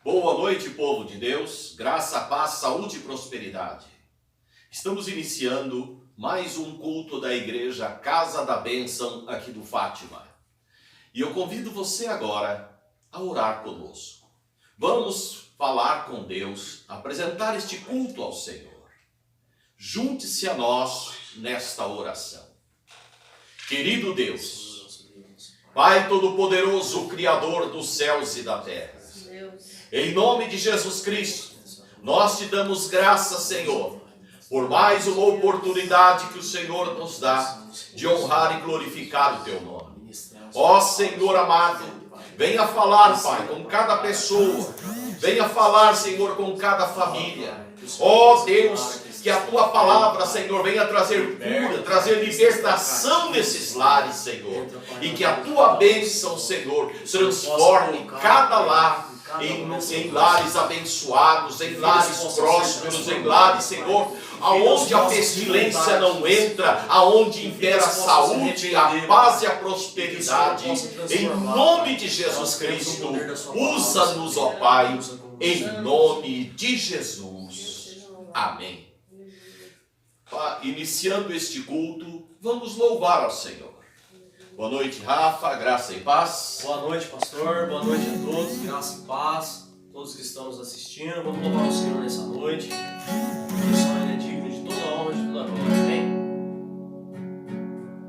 Boa noite, povo de Deus, graça, paz, saúde e prosperidade. Estamos iniciando mais um culto da igreja Casa da Bênção aqui do Fátima. E eu convido você agora a orar conosco. Vamos falar com Deus, apresentar este culto ao Senhor. Junte-se a nós nesta oração. Querido Deus, Pai Todo-Poderoso, Criador dos céus e da terra, em nome de Jesus Cristo, nós te damos graça, Senhor, por mais uma oportunidade que o Senhor nos dá de honrar e glorificar o teu nome. Ó Senhor amado, venha falar, Pai, com cada pessoa, venha falar, Senhor, com cada família. Ó Deus, que a tua palavra, Senhor, venha trazer cura, trazer libertação nesses lares, Senhor, e que a tua bênção, Senhor, transforme cada lar em lares abençoados, em lares prósperos, em lares, Senhor, aonde a pestilência não entra, aonde impera a saúde, a paz e a prosperidade. Em nome de Jesus Cristo, usa-nos, ó Pai, em nome de Jesus. Amém. Iniciando este culto, vamos louvar ao Senhor. Boa noite, Rafa, graça e paz. Boa noite, pastor. Boa noite a todos, graça e paz. Todos que estão nos assistindo, vamos louvar o Senhor nessa noite. Só Ele é digno de toda a honra e de toda a glória. Amém?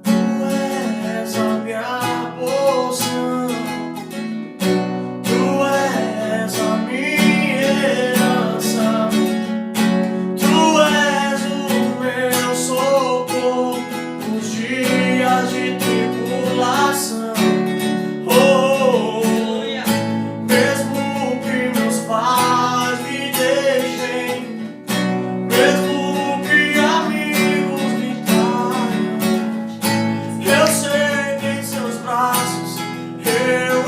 Tu és a minha porção, Tu és a minha herança, Tu és o meu socorro nos dias de tribulação. Mesmo que meus pais me deixem, mesmo que amigos me traiam, eu sei que em seus braços eu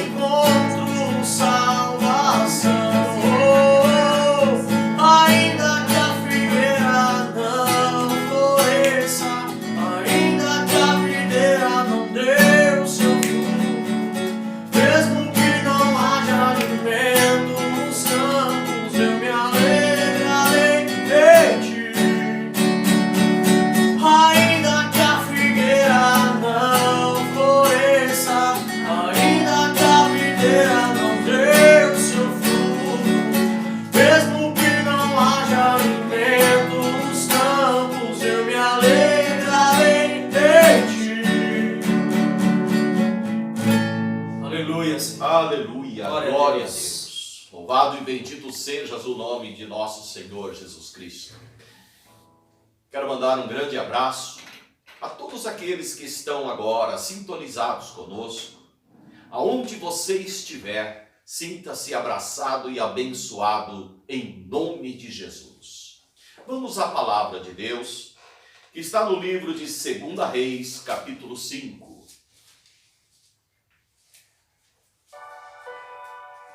encontro salvação. Ainda que a figueira não floresça, ainda que a videira não dê o seu fruto, mesmo que não haja alimento nos campos, eu me alegrarei em ti. Ainda que a figueira não floresça, ainda que a videira não dê o seu fruto, mesmo que não haja alimento nos campos, eu me alegrarei em ti. Aleluia, Senhor. Aleluia, Glória a glória a Deus. Deus. Louvado e bendito sejas o nome de nosso Senhor Jesus Cristo. Quero mandar um grande abraço a todos aqueles que estão agora sintonizados conosco. Aonde você estiver, sinta-se abraçado e abençoado em nome de Jesus. Vamos à palavra de Deus, que está no livro de 2 Reis, capítulo 5.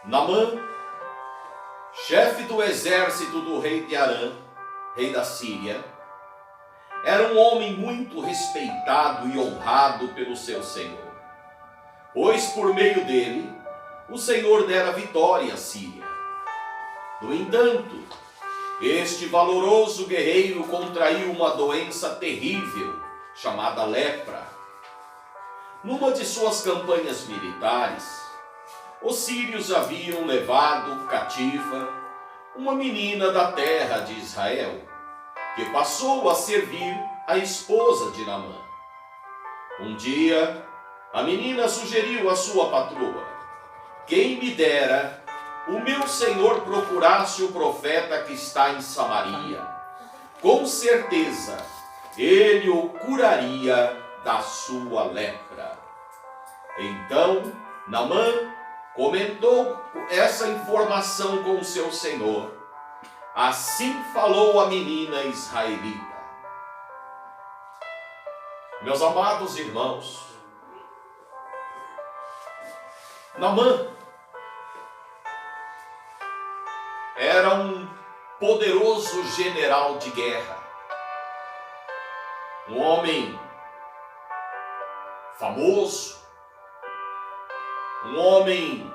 Naamã, chefe do exército do rei de Arã, rei da Síria, era um homem muito respeitado e honrado pelo seu senhor, pois por meio dele o Senhor dera vitória à Síria. No entanto, este valoroso guerreiro contraiu uma doença terrível chamada lepra. Numa de suas campanhas militares, os sírios haviam levado cativa uma menina da terra de Israel, que passou a servir a esposa de Naamã. Um dia, a menina sugeriu à sua patroa: quem me dera o meu senhor procurasse o profeta que está em Samaria. Com certeza, ele o curaria da sua lepra. Então, Naamã comentou essa informação com o seu senhor. Assim falou a menina israelita. Meus amados irmãos, Naamã era um poderoso general de guerra, um homem famoso, um homem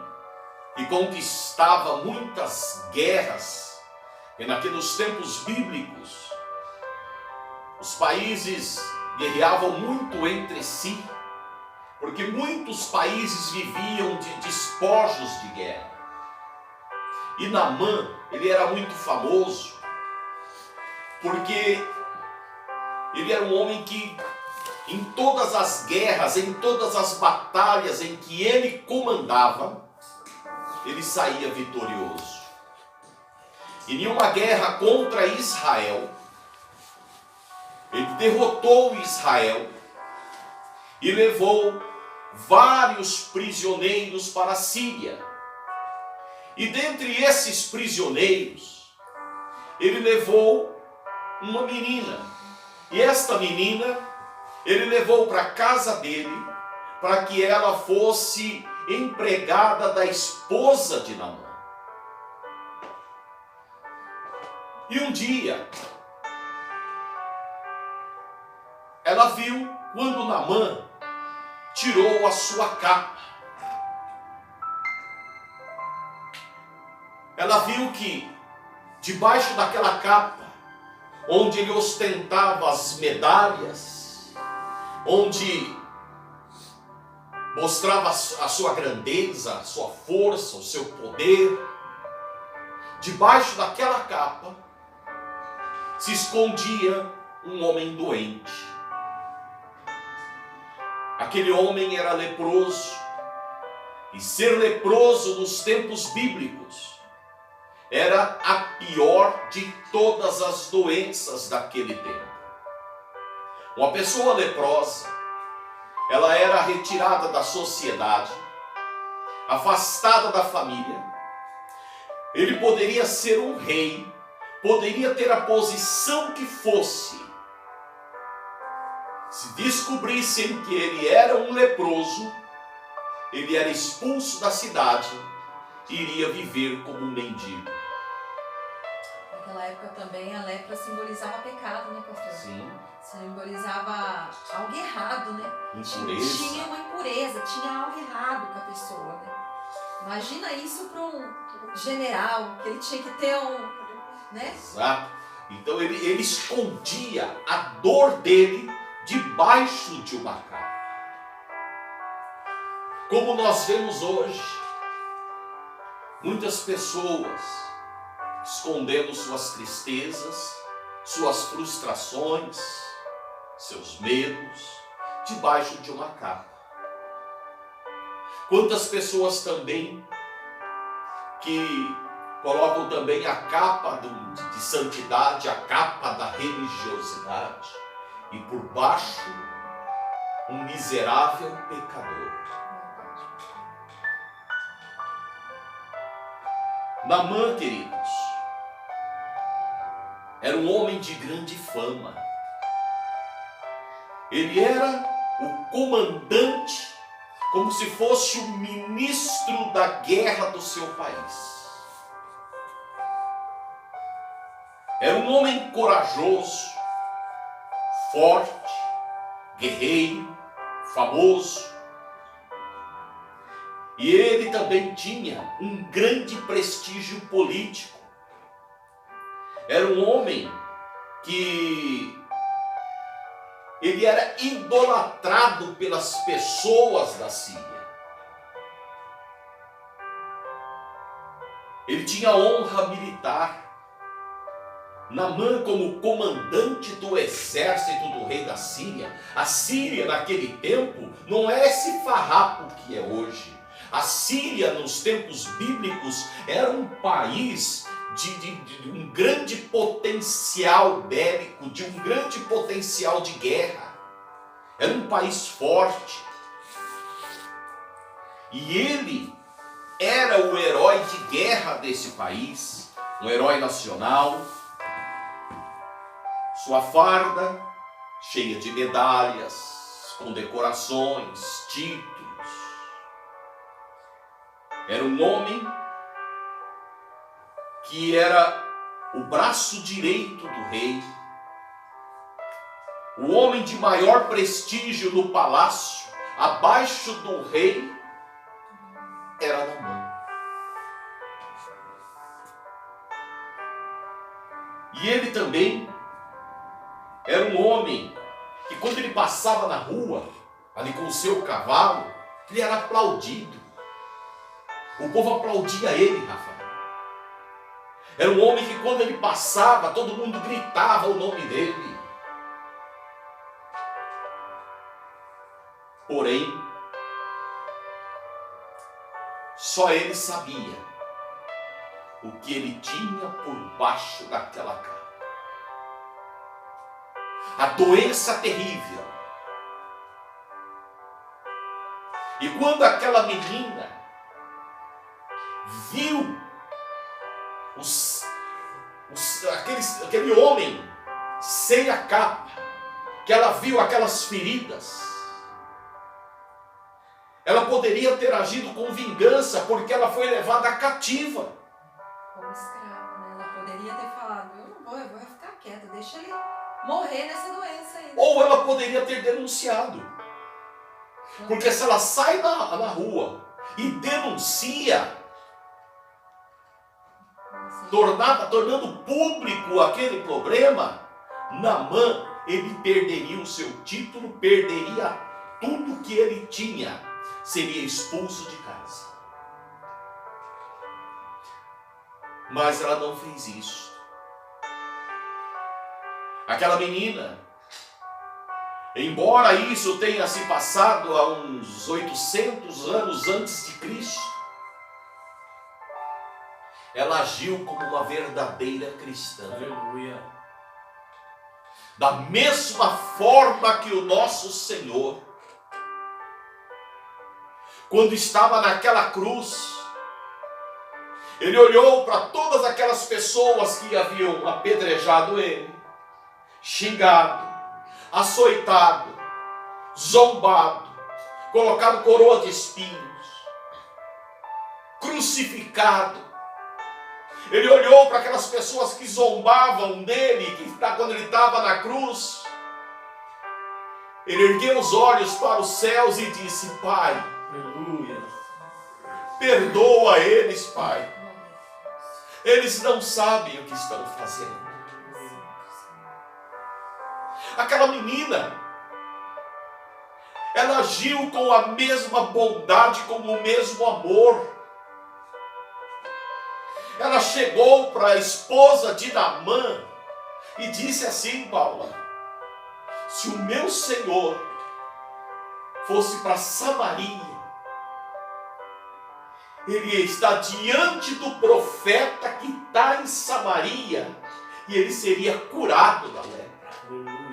que conquistava muitas guerras, e naqueles tempos bíblicos, os países guerreavam muito entre si, porque muitos países viviam de despojos de guerra. E Naamã, ele era muito famoso, porque ele era um homem que, em todas as guerras, em todas as batalhas em que ele comandava, ele saía vitorioso. E em uma guerra contra Israel, ele derrotou Israel e levou vários prisioneiros para a Síria. E dentre esses prisioneiros, ele levou uma menina. E esta menina, ele levou para a casa dele, para que ela fosse empregada da esposa de Naamã. E um dia, ela viu quando Naamã tirou a sua capa. Ela viu que debaixo daquela capa, onde ele ostentava as medalhas, onde mostrava a sua grandeza, a sua força, o seu poder, debaixo daquela capa se escondia um homem doente. Aquele homem era leproso, e ser leproso nos tempos bíblicos era a pior de todas as doenças daquele tempo. Uma pessoa leprosa, ela era retirada da sociedade, afastada da família. Ele poderia ser um rei, poderia ter a posição que fosse. Se descobrissem que ele era um leproso, ele era expulso da cidade e iria viver como um mendigo. Naquela época também a lepra simbolizava pecado, né, pastor? Sim. Simbolizava algo errado, né? Impureza. Tinha uma impureza, tinha algo errado com a pessoa, né? Imagina isso para um general, que ele tinha que ter né? Exato. Então ele escondia a dor dele debaixo de uma capa. Como nós vemos hoje, muitas pessoas escondendo suas tristezas, suas frustrações, seus medos, debaixo de uma capa. Quantas pessoas também que colocam também a capa de santidade, a capa da religiosidade, e por baixo um miserável pecador. Naamã, queridos, era um homem de grande fama. Ele era o comandante, como se fosse o ministro da guerra do seu país. Era um homem corajoso, forte, guerreiro, famoso. E ele também tinha um grande prestígio político. Era um homem que ele era idolatrado pelas pessoas da Síria. Ele tinha honra militar. Naamã, como comandante do exército do rei da Síria, a Síria naquele tempo não é esse farrapo que é hoje. A Síria nos tempos bíblicos era um país de um grande potencial bélico, de um grande potencial de guerra. Era um país forte. E ele era o herói de guerra desse país, um herói nacional. Sua farda cheia de medalhas, condecorações, títulos. Era um homem que era o braço direito do rei, o homem de maior prestígio no palácio, abaixo do rei, era Naamã. E ele também era um homem que quando ele passava na rua, ali com o seu cavalo, ele era aplaudido. O povo aplaudia ele, Rafael. Era um homem que quando ele passava, todo mundo gritava o nome dele. Porém, só ele sabia o que ele tinha por baixo daquela capa. A doença terrível. E quando aquela menina viu aquele homem sem a capa, que ela viu aquelas feridas, ela poderia ter agido com vingança, porque ela foi levada cativa. Como escrava, né? Ela poderia ter falado, eu vou ficar quieta, deixa ele morrer nessa doença aí. Ou ela poderia ter denunciado. Porque se ela sai na rua e denuncia, tornando público aquele problema, Naamã, ele perderia o seu título, perderia tudo que ele tinha, seria expulso de casa. Mas ela não fez isso. Aquela menina, embora isso tenha se passado há uns 800 anos antes de Cristo, ela agiu como uma verdadeira cristã. Aleluia. Da mesma forma que o nosso Senhor, quando estava naquela cruz, ele olhou para todas aquelas pessoas que haviam apedrejado ele, xingado, açoitado, zombado, colocado coroa de espinhos, crucificado. Ele olhou para aquelas pessoas que zombavam dele, quando ele estava na cruz. Ele ergueu os olhos para os céus e disse: Pai, Aleluia. perdoa eles, Pai. Eles não sabem o que estão fazendo. Aquela menina, ela agiu com a mesma bondade, com o mesmo amor. Ela chegou para a esposa de Naamã e disse assim: Paula, se o meu Senhor fosse para Samaria, ele está diante do profeta que está em Samaria e ele seria curado da lepra. Aleluia.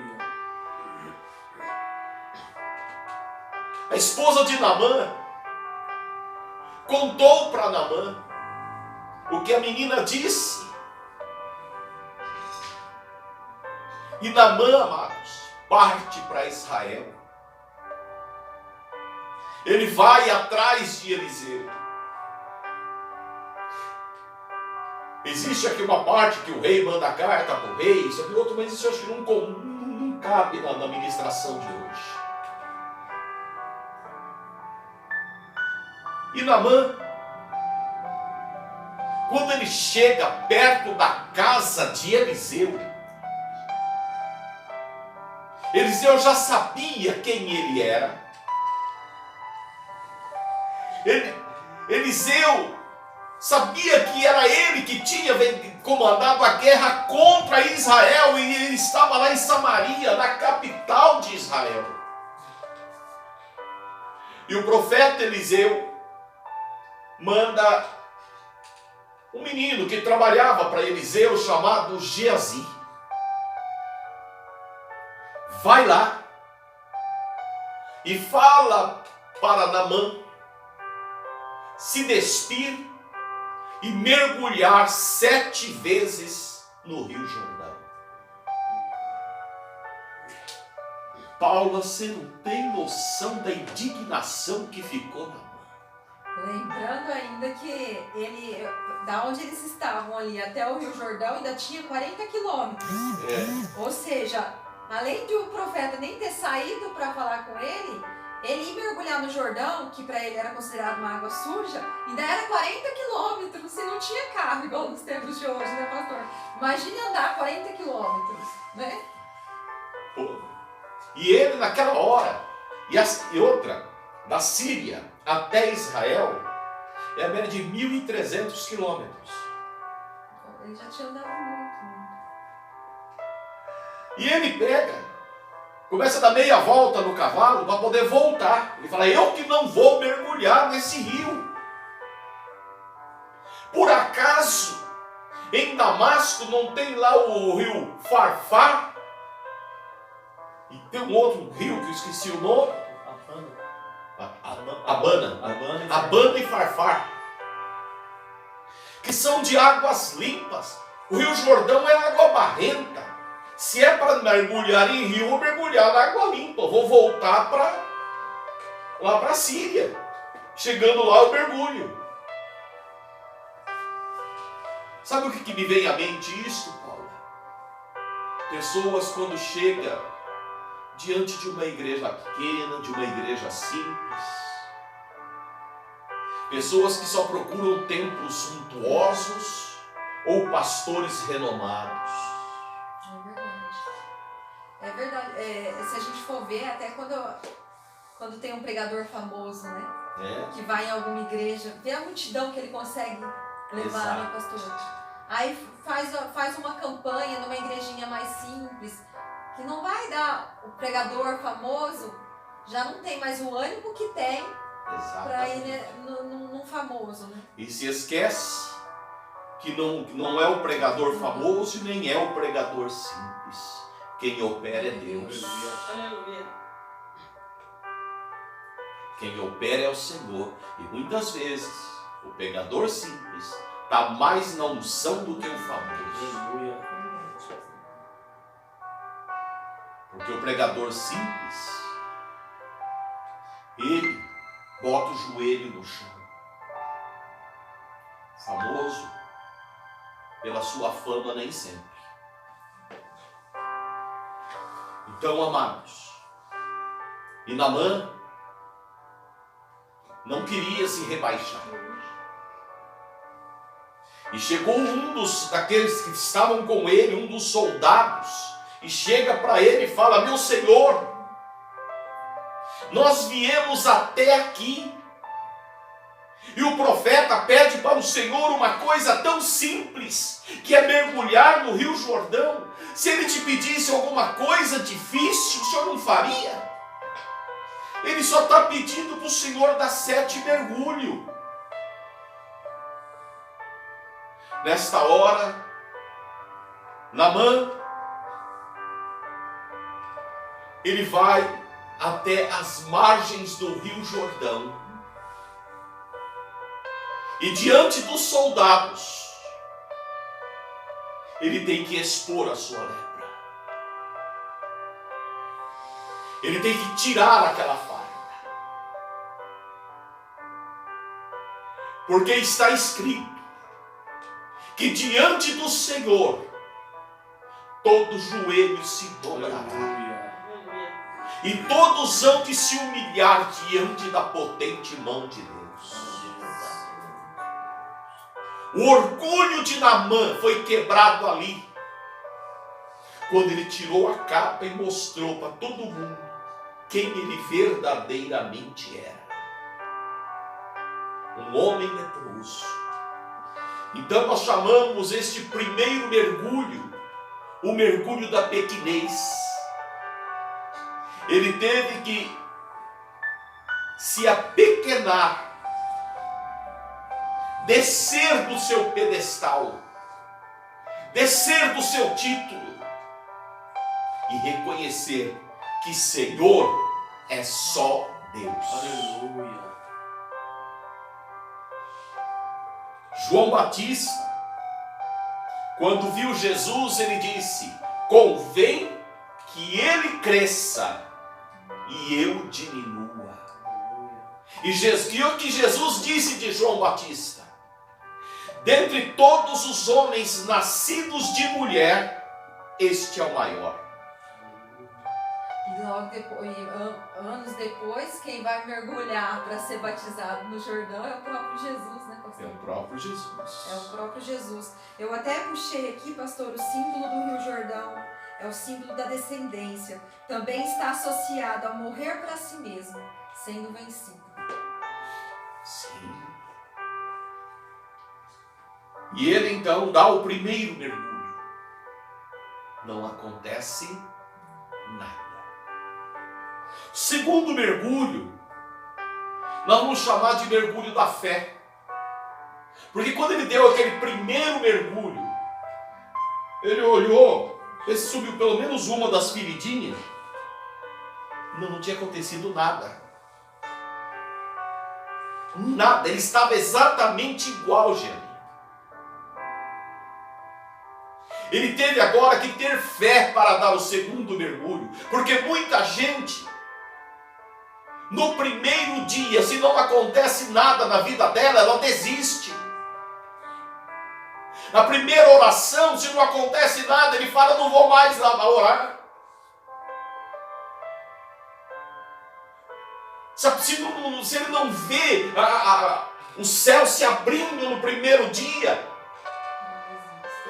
A esposa de Naamã contou para Naamã o que a menina disse. E Naamã, amados, parte para Israel. Ele vai atrás de Eliseu. Existe aqui uma parte que o rei manda carta para o rei, isso aqui outro, mas isso eu acho que não cabe na ministração de hoje. E Naamã, quando ele chega perto da casa de Eliseu, Eliseu já sabia quem ele era. Eliseu sabia que era ele que tinha comandado a guerra contra Israel e ele estava lá em Samaria, na capital de Israel. E o profeta Eliseu manda um menino que trabalhava para Eliseu chamado Geazi. Vai lá e fala para Naamã se despir e mergulhar 7 vezes no Rio Jordão. Paula, você não tem noção da indignação que ficou Naamã. Lembrando ainda que ele, da onde eles estavam ali até o Rio Jordão, ainda tinha 40 quilômetros. Ou seja, além de o profeta nem ter saído para falar com ele, Ele ir mergulhar no Jordão, que para ele era considerado uma água suja, ainda era 40 quilômetros, e não tinha carro, igual nos tempos de hoje, né, pastor? Imagine andar 40 quilômetros, né? Pô. E ele naquela hora, e outra, da Síria até Israel, é a média de 1.300 quilômetros. Ele já tinha andado muito. E ele pega, começa a dar meia volta no cavalo para poder voltar. Ele fala, eu que não vou mergulhar nesse rio. Por acaso, em Damasco não tem lá o rio Farfar? E tem um outro rio que eu esqueci o nome. Abana e Farfar. Que são de águas limpas. O Rio Jordão é água barrenta. Se é para mergulhar em rio, eu vou mergulhar na água limpa. Eu vou voltar lá para a Síria. Chegando lá, eu mergulho. Sabe o que me vem à mente isso, Paula? Pessoas quando chegam diante de uma igreja pequena, de uma igreja simples. Pessoas que só procuram templos suntuosos ou pastores renomados. É verdade. Se a gente for ver, até quando tem um pregador famoso, né? Que vai em alguma igreja, vê a multidão que ele consegue levar, né, pastor? Aí faz uma campanha numa igrejinha mais simples, que não vai dar o pregador famoso, já não tem mais o ânimo que tem para ir num famoso, né? E se esquece que não é o pregador famoso e nem é o pregador simples. Quem opera é Deus. Quem opera é o Senhor. E muitas vezes o pregador simples está mais na unção do que o famoso. Porque o pregador simples, ele bota o joelho no chão. Famoso, pela sua fama, nem sempre. Então, amados, e Naamã não queria se rebaixar. E chegou daqueles que estavam com ele, um dos soldados, e chega para ele e fala, meu Senhor, nós viemos até aqui, e o profeta pede para o Senhor uma coisa tão simples, que é mergulhar no Rio Jordão. Se ele te pedisse alguma coisa difícil, o Senhor não faria? Ele só está pedindo para o Senhor dar 7 mergulhos. Nesta hora, Naamã, ele vai até as margens do Rio Jordão. E diante dos soldados, ele tem que expor a sua lepra. Ele tem que tirar aquela farda. Porque está escrito que diante do Senhor todo joelho se dobrará. E todos hão de se humilhar diante da potente mão de Deus. O orgulho de Naamã foi quebrado ali, quando ele tirou a capa e mostrou para todo mundo quem ele verdadeiramente era. Um homem leproso. Então nós chamamos este primeiro mergulho o mergulho da pequenez. Ele teve que se apequenar, descer do seu pedestal, descer do seu título e reconhecer que Senhor é só Deus. Aleluia. João Batista, quando viu Jesus, ele disse: convém que ele cresça e eu diminua. E o que Jesus disse de João Batista? Dentre todos os homens nascidos de mulher, este é o maior. logo depois, anos depois, quem vai mergulhar para ser batizado no Jordão é o próprio Jesus, né, pastor? É o próprio Jesus. É o próprio Jesus. Eu até puxei aqui, pastor, o símbolo do Rio Jordão é o símbolo da descendência. Também está associado a morrer para si mesmo, sendo vencido. Sim. E ele então dá o primeiro mergulho. Não acontece nada. Segundo mergulho, nós vamos chamar de mergulho da fé. Porque quando ele deu aquele primeiro mergulho, ele olhou, ele subiu pelo menos uma das feridinhas, não tinha acontecido nada. Nada, ele estava exatamente igual, gente. Ele teve agora que ter fé para dar o segundo mergulho, porque muita gente, no primeiro dia, se não acontece nada na vida dela, ela desiste. Na primeira oração, se não acontece nada, ele fala, não vou mais lá orar. Se ele não vê o céu se abrindo no primeiro dia,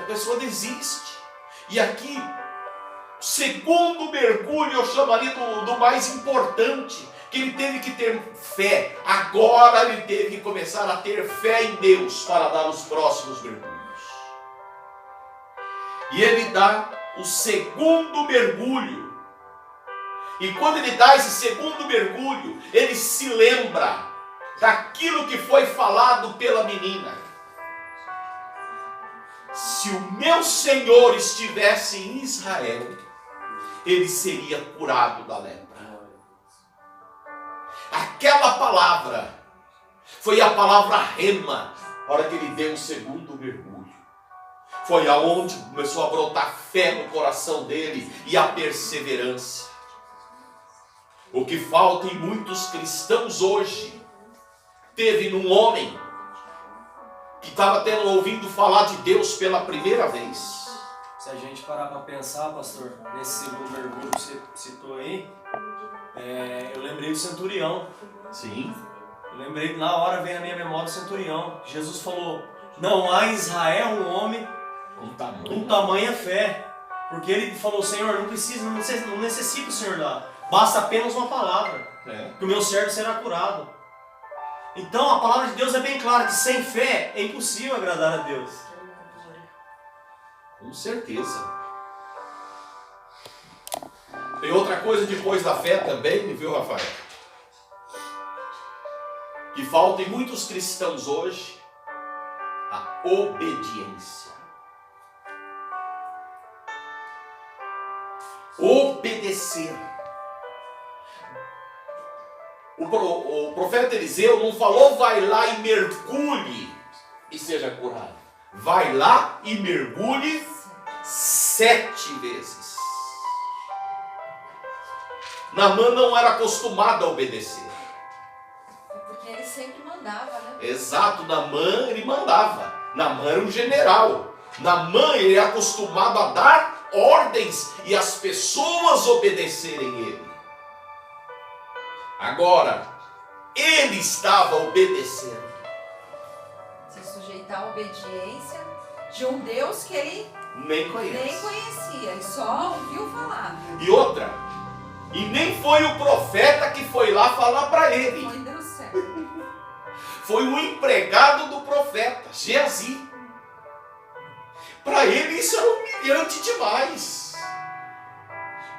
a pessoa desiste. E aqui, o segundo mergulho, eu chamaria do mais importante, que ele teve que ter fé. Agora ele teve que começar a ter fé em Deus para dar os próximos mergulhos. E ele dá o segundo mergulho. E quando ele dá esse segundo mergulho, ele se lembra daquilo que foi falado pela menina. Se o meu Senhor estivesse em Israel, ele seria curado da lepra. Aquela palavra foi a palavra rema, na hora que ele deu o segundo mergulho. Foi aonde começou a brotar fé no coração dele e a perseverança. O que falta em muitos cristãos hoje, teve num homem que estava ouvindo falar de Deus pela primeira vez. Se a gente parar para pensar, pastor, nesse segundo mergulho que você citou aí, eu lembrei do centurião. Sim. Eu lembrei, na hora veio na minha memória o centurião. Jesus falou, não há em Israel um homem com tamanha fé. Porque ele falou, Senhor, não necessito o Senhor dar. Basta apenas uma palavra, que o meu servo será curado. Então a palavra de Deus é bem clara, que sem fé é impossível agradar a Deus. Com certeza. Tem outra coisa depois da fé também, viu, Rafael? Que falta em muitos cristãos hoje, a obediência. Obedecer. O profeta Eliseu não falou, vai lá e mergulhe e seja curado. Vai lá e mergulhe 7 vezes. Naamã não era acostumado a obedecer. Porque ele sempre mandava, né? Exato, Naamã ele mandava. Naamã era um general. Naamã ele era acostumado a dar ordens e as pessoas obedecerem ele. Agora, ele estava obedecendo. Se sujeitar à obediência de um Deus que ele nem conhecia, e só ouviu falar. E outra, e nem foi o profeta que foi lá falar para ele. Foi Deus certo. Foi um empregado do profeta, Geazi. Para ele isso era humilhante demais.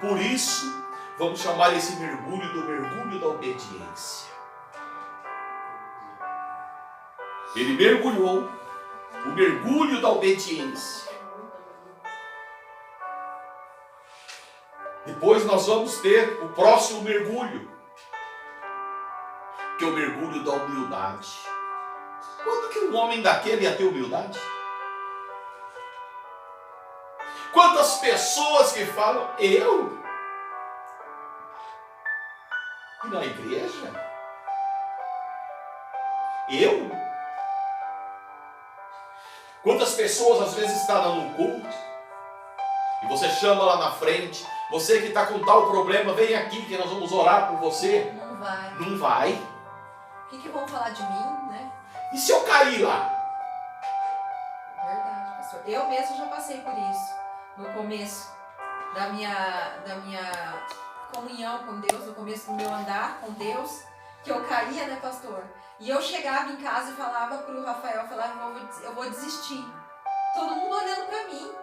Por isso, vamos chamar esse mergulho do mergulho da obediência. Ele mergulhou, o mergulho da obediência. Depois nós vamos ter o próximo mergulho, que é o mergulho da humildade. Quando que um homem daquele ia ter humildade? Quantas pessoas que falam, eu? E na igreja? Eu? Quantas pessoas às vezes estão no culto e você chama lá na frente, Você que está com tal problema, vem aqui que nós vamos orar por você. Não vai. Não vai. O que vão falar de mim, né? E se eu cair lá? Verdade, pastor. Eu mesmo já passei por isso. No começo da minha comunhão com Deus, no começo do meu andar com Deus, que eu caía, né, pastor? E eu chegava em casa e falava pro Rafael, eu vou desistir. Todo mundo olhando pra mim.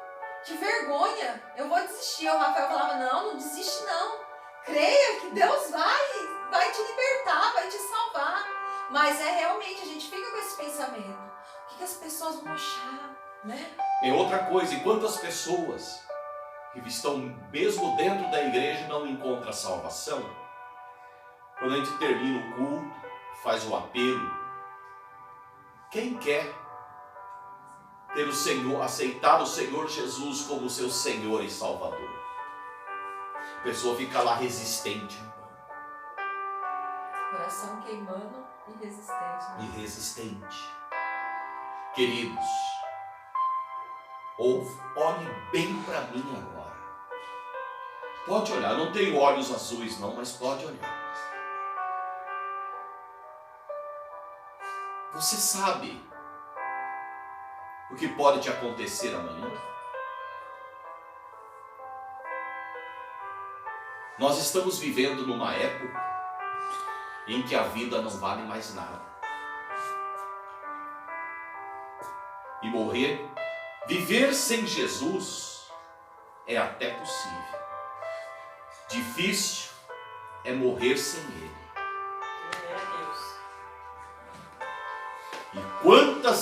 Que vergonha, eu vou desistir. O Rafael falava, não desiste não. Creia que Deus vai te libertar, vai te salvar. Mas realmente, a gente fica com esse pensamento. O que as pessoas vão achar, né? Tem outra coisa, e quantas pessoas que estão mesmo dentro da igreja não encontram salvação? Quando a gente termina o culto, faz o apelo, quem quer ter o Senhor, aceitar o Senhor Jesus como seu Senhor e Salvador? A pessoa fica lá resistente. Coração queimando e resistente. Né? E resistente. Queridos, olhe bem para mim agora. Pode olhar, não tenho olhos azuis não, mas pode olhar. Você sabe o que pode te acontecer amanhã? Nós estamos vivendo numa época em que a vida não vale mais nada. E morrer, viver sem Jesus é até possível. Difícil é morrer sem Ele.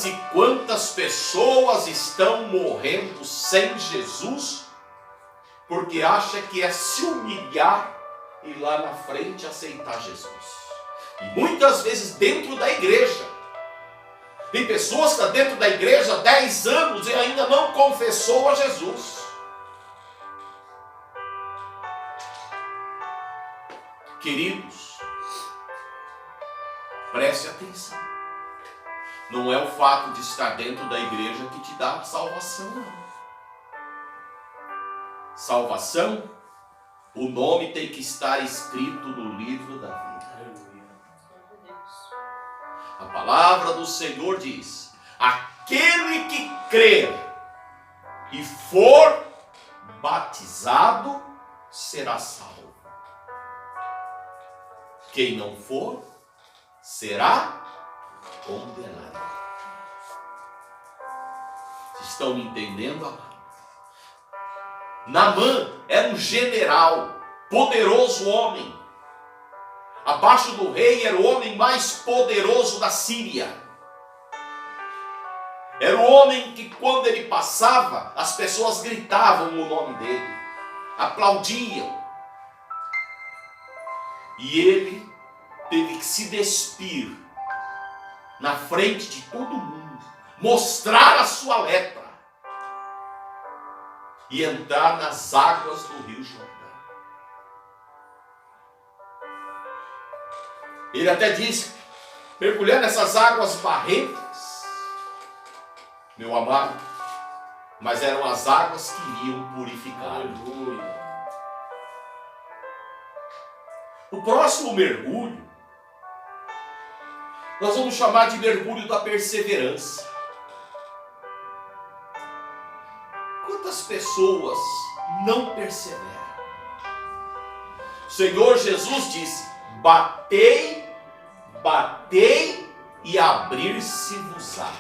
E quantas pessoas estão morrendo sem Jesus porque acha que é se humilhar e lá na frente aceitar Jesus. E muitas vezes dentro da igreja. Tem pessoas que estão dentro da igreja há 10 anos e ainda não confessou a Jesus. Queridos, preste atenção. Não é o fato de estar dentro da igreja que te dá salvação, não. Salvação, o nome tem que estar escrito no livro da vida. A palavra do Senhor diz: aquele que crer e for batizado será salvo. Quem não for será condenado. Vocês estão me entendendo, amado? Naamã era um general, poderoso homem. Abaixo do rei era o homem mais poderoso da Síria. Era o homem que quando ele passava, as pessoas gritavam o nome dele, aplaudiam. E ele teve que se despir na frente de todo mundo, mostrar a sua lepra e entrar nas águas do rio Jordão. Ele até disse, mergulhar nessas águas barrentas, meu amado, mas eram as águas que iriam purificar. Aleluia. O próximo mergulho, nós vamos chamar de mergulho da perseverança. Quantas pessoas não perseveram? O Senhor Jesus disse, batei, batei e abrir-se-vos-á.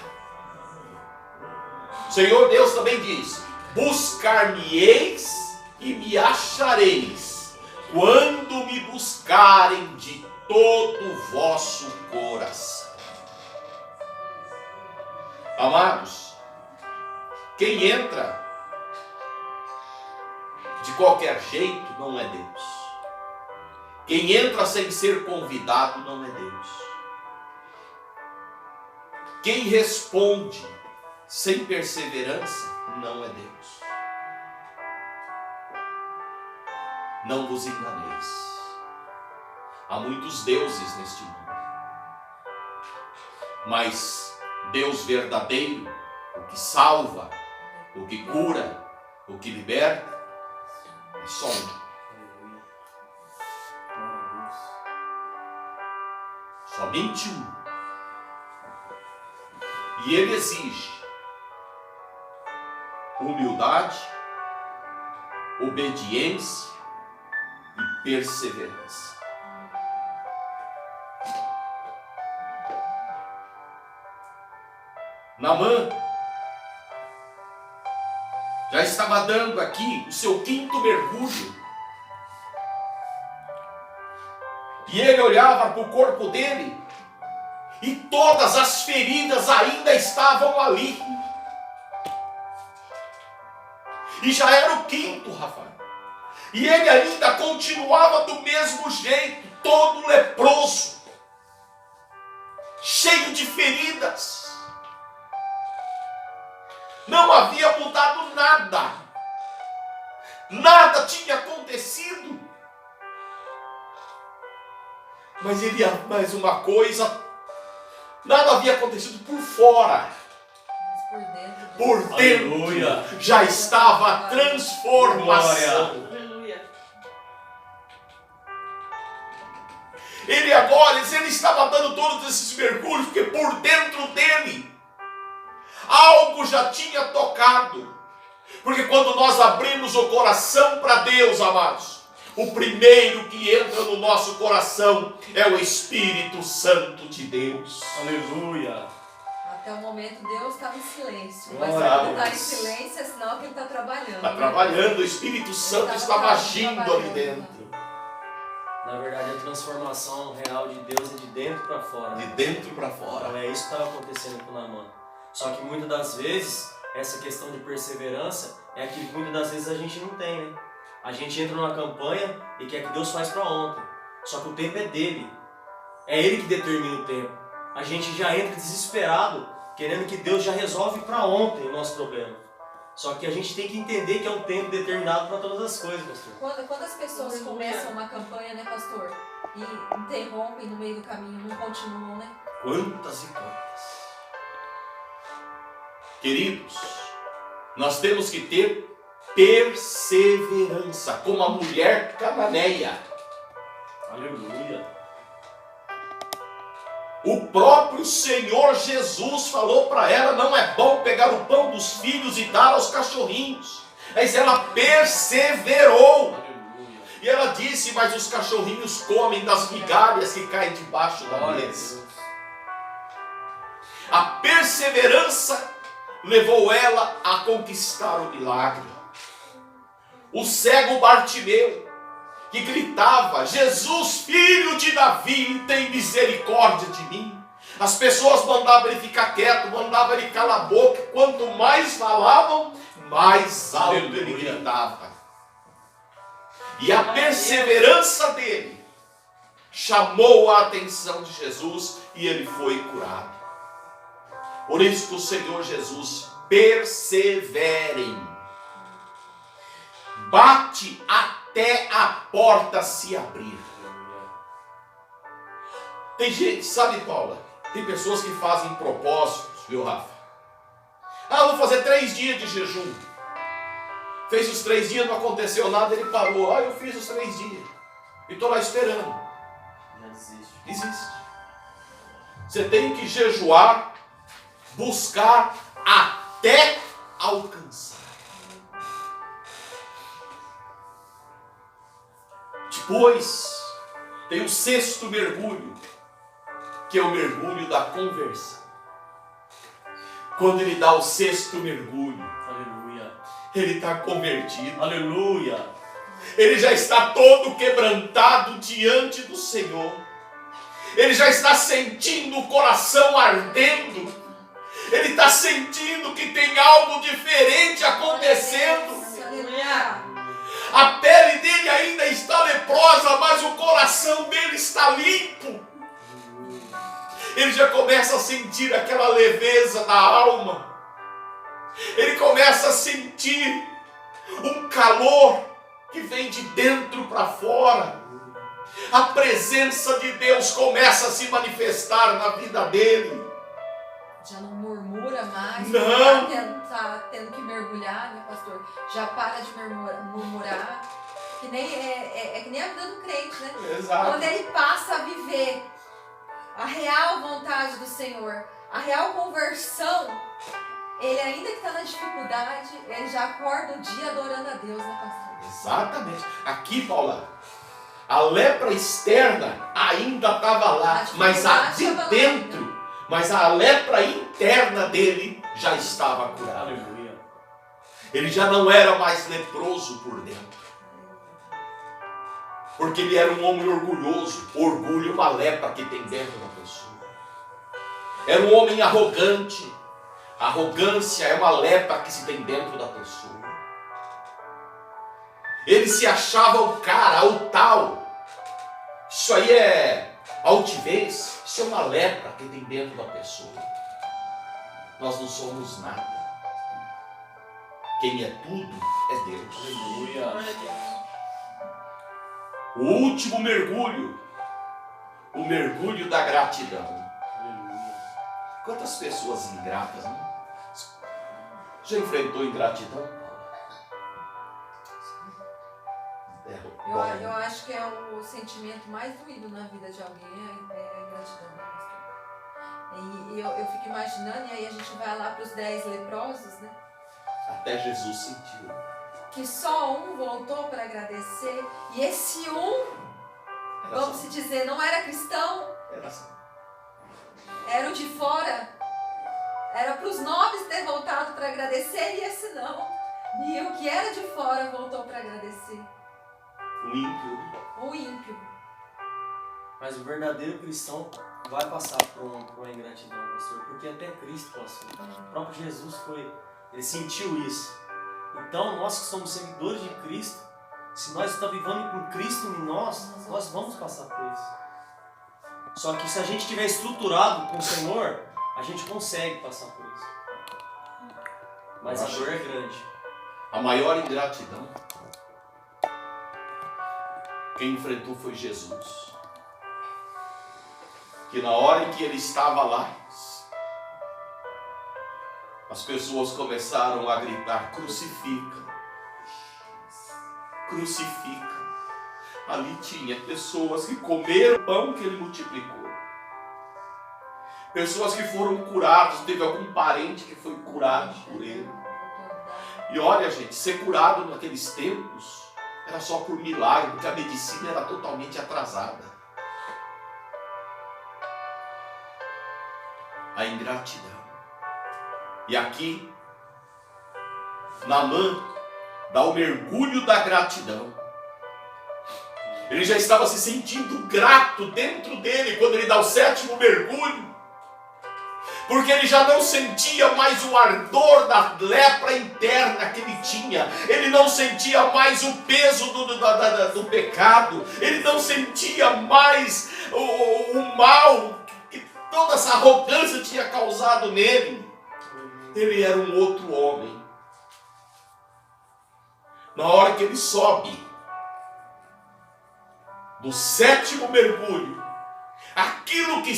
O Senhor Deus também diz, buscar-me-eis e me achareis, quando me buscarem de todo o vosso coração. Amados, quem entra de qualquer jeito não é Deus. Quem entra sem ser convidado não é Deus. Quem responde sem perseverança não é Deus. Não vos enganeis. Há muitos deuses neste mundo. Mas Deus verdadeiro, o que salva, o que cura, o que liberta, É só um. Somente um. E ele exige humildade, obediência e perseverança. Naamã já estava dando aqui o seu 5º mergulho. E ele olhava para o corpo dele e todas as feridas ainda estavam ali. E já era o 5º, Rafael. E ele ainda continuava do mesmo jeito, todo leproso, cheio de feridas. Não havia mudado nada. Nada tinha acontecido. Mas uma coisa, nada havia acontecido por fora. Por dentro, aleluia, já estava a transformação. Aleluia. Ele estava dando todos esses mergulhos, porque por dentro dele algo já tinha tocado. Porque quando nós abrimos o coração para Deus, amados, o primeiro que entra no nosso coração é o Espírito Santo de Deus. Aleluia. Até o momento Deus estava em silêncio. Mas quando está em silêncio é sinal que Ele está trabalhando. Está trabalhando, o Espírito Santo estava agindo ali dentro. Na verdade, a transformação real de Deus é de dentro para fora. De dentro para fora. Então é isso que estava acontecendo com Naamã. Só que muitas das vezes, essa questão de perseverança é que muitas das vezes a gente não tem, né? A gente entra numa campanha e quer que Deus faz para ontem. Só que o tempo é dele. É Ele que determina o tempo. A gente já entra desesperado, querendo que Deus já resolve para ontem o nosso problema. Só que a gente tem que entender que é um tempo determinado para todas as coisas, pastor. Quando as pessoas começam uma campanha, né, pastor, e interrompem no meio do caminho, não continuam, né? Quantas e quantas. Queridos, nós temos que ter perseverança, como a mulher cananeia. Aleluia. O próprio Senhor Jesus falou para ela: não é bom pegar o pão dos filhos e dar aos cachorrinhos. Mas ela perseverou. Aleluia. E ela disse: mas os cachorrinhos comem das migalhas que caem debaixo da mesa. A perseverança levou ela a conquistar o milagre. O cego Bartimeu, que gritava: Jesus, filho de Davi, tem misericórdia de mim. As pessoas mandavam ele ficar quieto, mandavam ele calar a boca. Quanto mais falavam, mais alto ele gritava. E a perseverança dele chamou a atenção de Jesus e ele foi curado. Por isso que o Senhor Jesus: perseverem. Bate até a porta se abrir. Tem gente, sabe, Paula? Tem pessoas que fazem propósitos, viu, Rafa? Vou fazer 3 dias de jejum. Fez os 3 dias, não aconteceu nada, ele parou. Eu fiz os 3 dias. E estou lá esperando. Já desiste. Existe. Você tem que jejuar, buscar até alcançar. Depois tem o 6º mergulho, que é o mergulho da conversão. Quando ele dá o 6º mergulho, Aleluia. ele está convertido. Aleluia. Ele já está todo quebrantado diante do Senhor. Ele já está sentindo o coração ardendo. Ele está sentindo que tem algo diferente acontecendo. Aleluia. A pele dele ainda está leprosa, mas o coração dele está limpo. Ele já começa a sentir aquela leveza da alma. Ele começa a sentir um calor que vem de dentro para fora. A presença de Deus começa a se manifestar na vida dele. Já não murmura mais. Não. Está tendo que mergulhar, né, pastor? Já para de murmurar. Que nem, que nem a vida do crente, né? Exato. Quando ele passa a viver a real vontade do Senhor, a real conversão, ele ainda que está na dificuldade, ele já acorda o dia adorando a Deus, né, pastor? Exatamente. Aqui, Paula, a lepra externa ainda estava lá, mas a de dentro, mas a lepra interna dele já estava curada. Ele já não era mais leproso por dentro. Porque ele era um homem orgulhoso. Orgulho é uma lepra que tem dentro da pessoa. Era um homem arrogante. Arrogância é uma lepra que se tem dentro da pessoa. Ele se achava o cara, o tal. Isso aí é altivez. Isso é uma lepra que tem dentro da pessoa. Nós não somos nada. Quem é tudo é Deus. Aleluia. O último mergulho. O mergulho da gratidão. Aleluia. Quantas pessoas ingratas, né? Já enfrentou ingratidão? Eu acho que é o sentimento mais doído na vida de alguém, é a ingratidão, né, pastor? E eu fico imaginando, e aí a gente vai lá para os 10 leprosos, né? Até Jesus sentiu. Que só um voltou para agradecer, e esse vamos se dizer, não era cristão, era o de fora, era para os 9 ter voltado para agradecer, e esse não. E o que era de fora voltou para agradecer. O ímpio. O ímpio. Mas o verdadeiro cristão vai passar por uma ingratidão, pastor, porque até Cristo passou. O próprio Jesus ele sentiu isso. Então, nós que somos seguidores de Cristo, se nós estamos vivendo com Cristo em nós vamos passar por isso. Só que se a gente estiver estruturado com o Senhor, a gente consegue passar por isso. Mas a dor é grande. A maior ingratidão, quem enfrentou foi Jesus. Que na hora em que ele estava lá, as pessoas começaram a gritar: crucifica, crucifica. Ali tinha pessoas que comeram o pão que ele multiplicou. Pessoas que foram curadas, teve algum parente que foi curado por ele. E olha, gente, ser curado naqueles tempos era só por milagre, porque a medicina era totalmente atrasada. A ingratidão. E aqui, Naamã dá o mergulho da gratidão. Ele já estava se sentindo grato dentro dele quando ele dá o 7º mergulho. Porque ele já não sentia mais o ardor da lepra interna que ele tinha. Ele não sentia mais o peso do pecado. Ele não sentia mais o mal que toda essa arrogância tinha causado nele. Ele era um outro homem. Na hora que ele sobe do 7º mergulho, aquilo que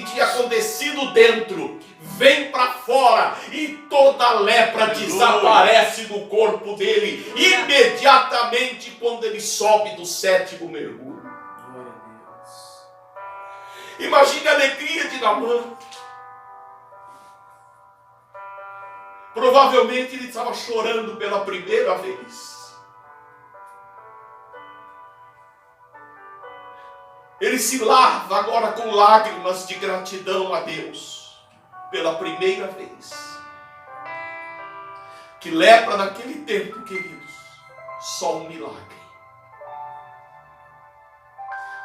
tinha acontecido dentro vem para fora e toda a lepra desaparece do corpo dele imediatamente quando ele sobe do 7º mergulho. Glória a Deus. Imagine a alegria de Naamã. Provavelmente ele estava chorando pela primeira vez. Ele se lava agora com lágrimas de gratidão a Deus pela primeira vez. Que lepra naquele tempo, queridos, só um milagre.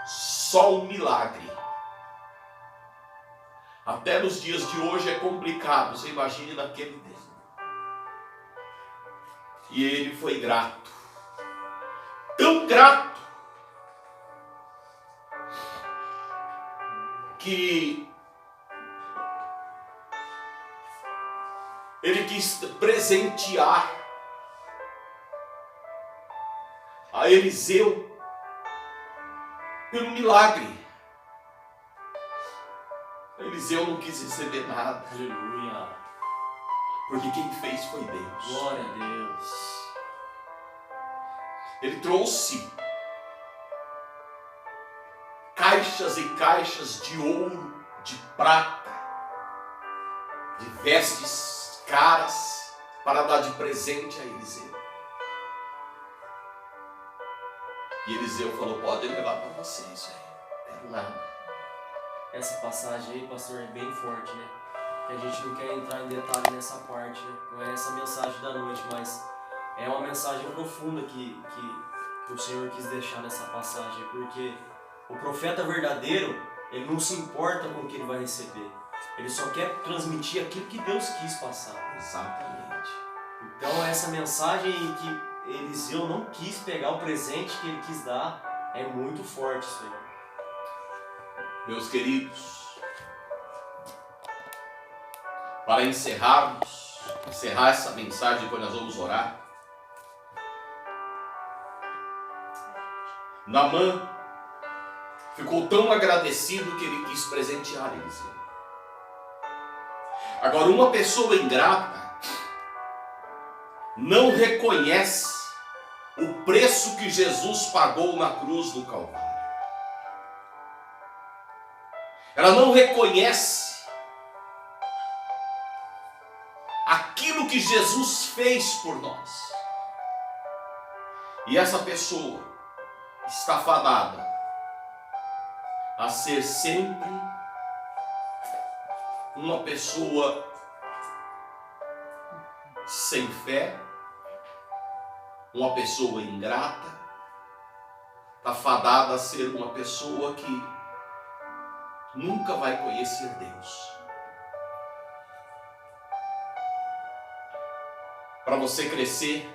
Só um milagre. Até nos dias de hoje é complicado, você imagine naquele tempo. E ele foi grato. Tão grato que ele quis presentear a Eliseu pelo milagre. Eliseu não quis receber nada. Aleluia. Porque quem fez foi Deus. Glória a Deus. Ele trouxe caixas e caixas de ouro, de prata, de vestes caras para dar de presente a Eliseu. E Eliseu falou: pode levar para você isso aí, não quero nada. Essa passagem aí, pastor, é bem forte, né? Que a gente não quer entrar em detalhe nessa parte, né? Não é essa mensagem da noite, mas é uma mensagem profunda que o Senhor quis deixar nessa passagem, porque o profeta verdadeiro, ele não se importa com o que ele vai receber. Ele só quer transmitir aquilo que Deus quis passar. Exatamente. Então essa mensagem que Eliseu não quis pegar o presente que ele quis dar, é muito forte isso aí. Meus queridos, para encerrar essa mensagem, depois nós vamos orar. Naamã ficou tão agradecido que ele quis presentear Eliseu. Agora, uma pessoa ingrata não reconhece o preço que Jesus pagou na cruz do Calvário. Ela não reconhece aquilo que Jesus fez por nós. E essa pessoa está fadada a ser sempre uma pessoa sem fé, uma pessoa ingrata, está fadada a ser uma pessoa que nunca vai conhecer Deus. Para você crescer,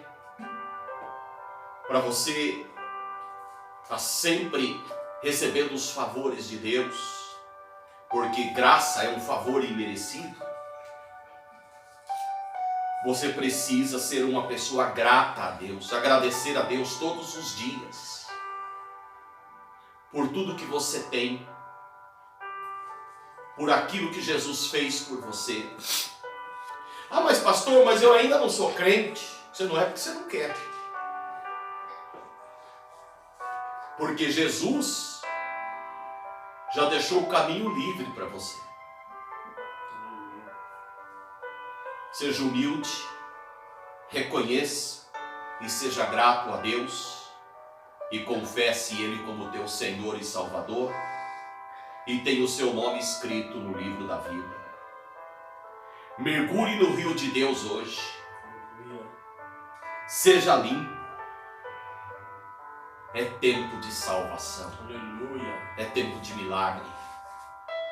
para você estar sempre recebendo os favores de Deus, porque graça é um favor imerecido, você precisa ser uma pessoa grata a Deus, agradecer a Deus todos os dias, por tudo que você tem, por aquilo que Jesus fez por você. Ah, mas pastor, mas eu ainda não sou crente. Você não é porque você não quer. Porque Jesus já deixou o caminho livre para você. Seja humilde, reconheça e seja grato a Deus e confesse Ele como teu Senhor e Salvador e tenha o seu nome escrito no livro da vida. Mergulhe no rio de Deus hoje. Seja limpo. É tempo de salvação. Aleluia. É tempo de milagre.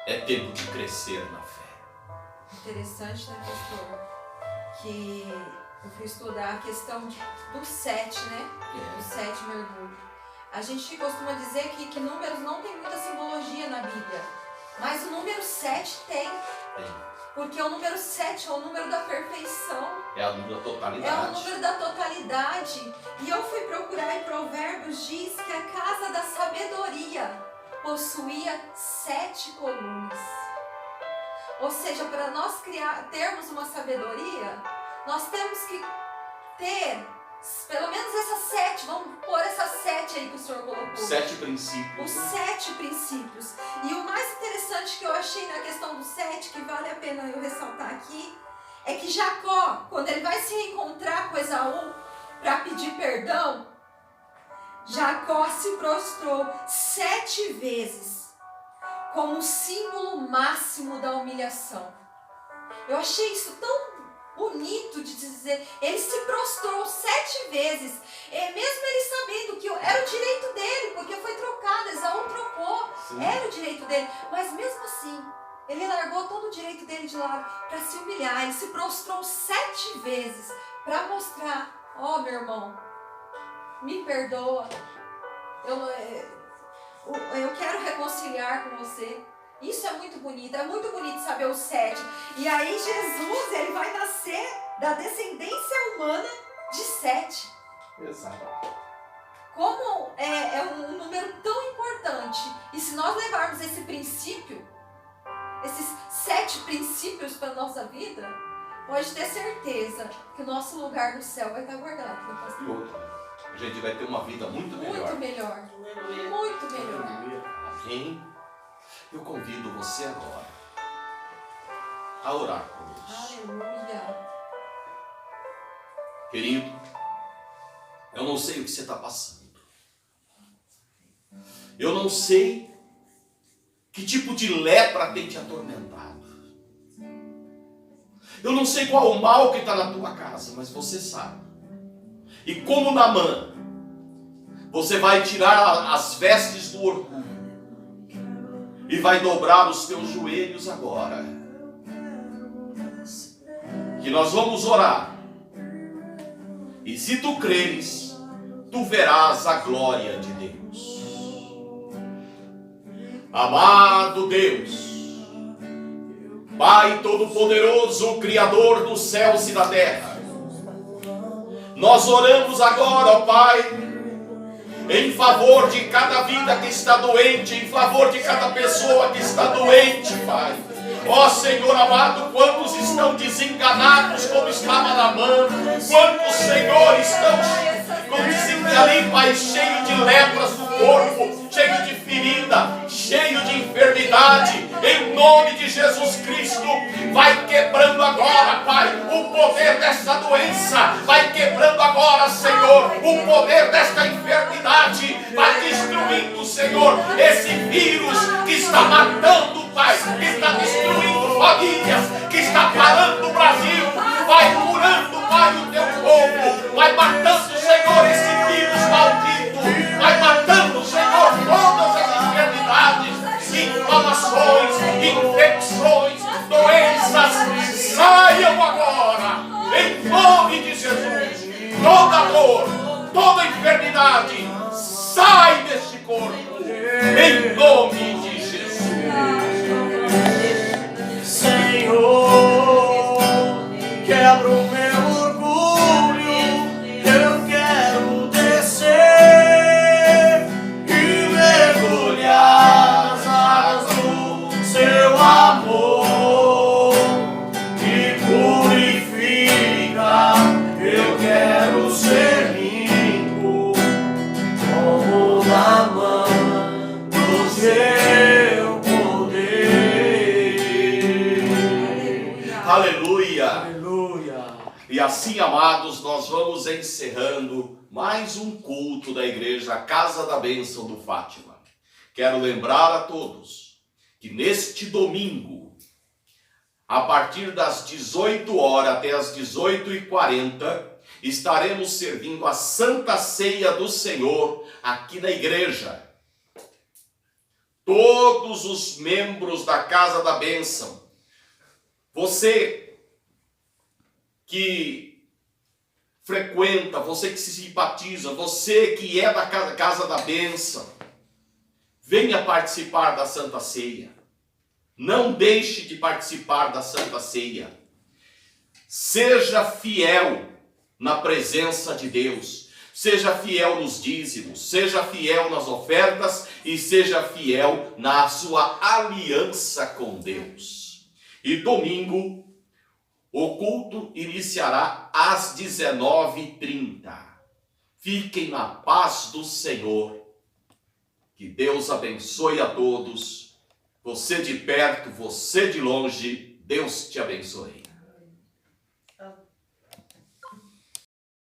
É tempo de crescer na fé. Interessante, né, pastor? Que eu fui estudar a questão do 7, né? O 7 mergulho. A gente costuma dizer que números não tem muita simbologia na Bíblia. Mas o número 7 tem. Porque o número 7 é o número da perfeição. É o número da totalidade. É o número da totalidade. E eu fui procurar em Provérbios, diz que a casa da sabedoria possuía 7 colunas. Ou seja, para nós termos uma sabedoria, nós temos que ter pelo menos essas 7, vamos pôr essas 7 aí que o senhor colocou. 7 princípios. Os 7 princípios. E o mais interessante que eu achei na questão do 7, que vale a pena eu ressaltar aqui, é que Jacó, quando ele vai se reencontrar com Esaú para pedir perdão, Jacó se prostrou 7 vezes como um símbolo máximo da humilhação. Eu achei isso tão bonito de dizer, ele se prostrou 7 vezes, mesmo ele sabendo que era o direito dele, porque foi trocado, Esaú trocou, sim, era o direito dele, mas mesmo assim, ele largou todo o direito dele de lado para se humilhar, ele se prostrou 7 vezes para mostrar, ó, meu irmão, me perdoa, eu quero reconciliar com você. Isso é muito bonito saber o 7. E aí Jesus, ele vai nascer da descendência humana de 7. Exato. Como é um número tão importante. E se nós levarmos esse princípio, esses 7 princípios para a nossa vida, pode ter certeza que o nosso lugar no céu vai estar guardado. E outra, a gente vai ter uma vida muito melhor. Muito melhor. Muito melhor. Amém? Eu convido você agora a orar com Deus. Aleluia. Querido, eu não sei o que você está passando. Eu não sei que tipo de lepra tem te atormentado. Eu não sei qual o mal que está na tua casa, mas você sabe. E como Naamã, você vai tirar as vestes do orgulho e vai dobrar os teus joelhos agora. Que nós vamos orar. E se tu creres, tu verás a glória de Deus. Amado Deus, Pai Todo-Poderoso, Criador dos céus e da terra, nós oramos agora, ó Pai, em favor de cada vida que está doente, em favor de cada pessoa que está doente, Pai. Ó Senhor amado, quantos estão desenganados como estava Naamã, quantos, Senhor, estão como se ali, Pai, cheio de lepras no corpo, cheio de ferida, cheio de enfermidade. Em nome de Jesus Cristo, vai quebrando agora, Pai, o poder dessa doença, vai quebrando agora, Senhor, o poder desta enfermidade, vai destruindo, Senhor, esse vírus que está matando, Pai, que está destruindo famílias, que está parando o Brasil, vai curando, Pai, o teu povo, vai matando, Senhor, esse vírus maldito, vai matando, Senhor, todas as enfermidades, inflamações, infecções, doenças, saiam agora, em nome de Jesus. Toda dor, toda enfermidade, sai deste corpo, em nome de Jesus. Senhor, quebra o meu orgulho, eu quero descer e mergulhar nas águas do seu amor, me purifica, eu quero ser limpo como Naamã do seu poder. Aleluia! Aleluia! E assim, amados, nós vamos encerrando mais um culto da igreja Casa da Bênção do Fátima. Quero lembrar a todos que neste domingo, a partir das 18 horas até as 18h40, estaremos servindo a Santa Ceia do Senhor aqui na igreja. Todos os membros da Casa da Bênção, você que frequenta, você que se simpatiza, você que é da Casa da Bênção, venha participar da Santa Ceia. Não deixe de participar da Santa Ceia. Seja fiel na presença de Deus. Seja fiel nos dízimos, seja fiel nas ofertas e seja fiel na sua aliança com Deus. E domingo, o culto iniciará às 19h30. Fiquem na paz do Senhor. Que Deus abençoe a todos. Você de perto, você de longe, Deus te abençoe.